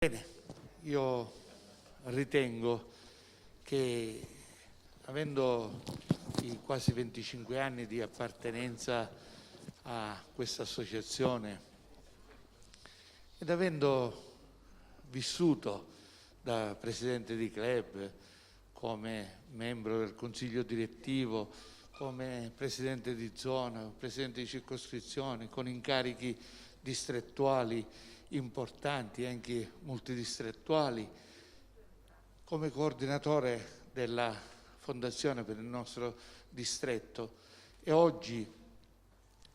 Bene, io ritengo che avendo i quasi 25 anni di appartenenza a questa associazione ed avendo vissuto da presidente di club, come membro del consiglio direttivo, come presidente di zona, presidente di circoscrizione, con incarichi distrettuali importanti, anche multidistrettuali, come coordinatore della fondazione per il nostro distretto e oggi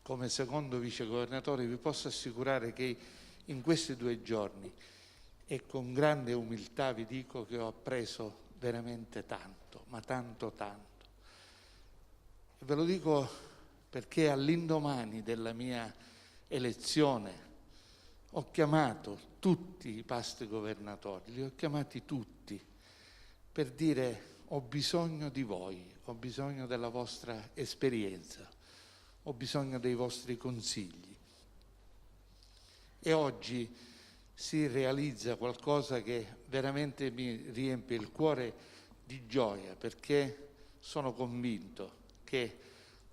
come secondo vicegovernatore vi posso assicurare che in questi 2 giorni e con grande umiltà vi dico che ho appreso veramente tanto, ma tanto. E ve lo dico perché all'indomani della mia elezione ho chiamato tutti i past governatori, li ho chiamati tutti per dire ho bisogno di voi, ho bisogno della vostra esperienza, ho bisogno dei vostri consigli. E oggi si realizza qualcosa che veramente mi riempie il cuore di gioia, perché sono convinto che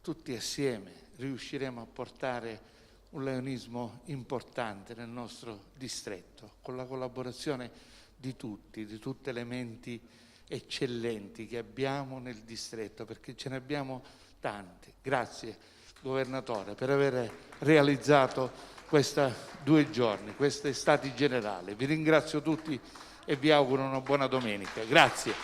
tutti assieme riusciremo a portare un leonismo importante nel nostro distretto, con la collaborazione di tutti, di tutte le menti eccellenti che abbiamo nel distretto, perché ce ne abbiamo tante. Grazie Governatore per aver realizzato questi 2 giorni, queste estati generali. Vi ringrazio tutti e vi auguro una buona domenica. Grazie.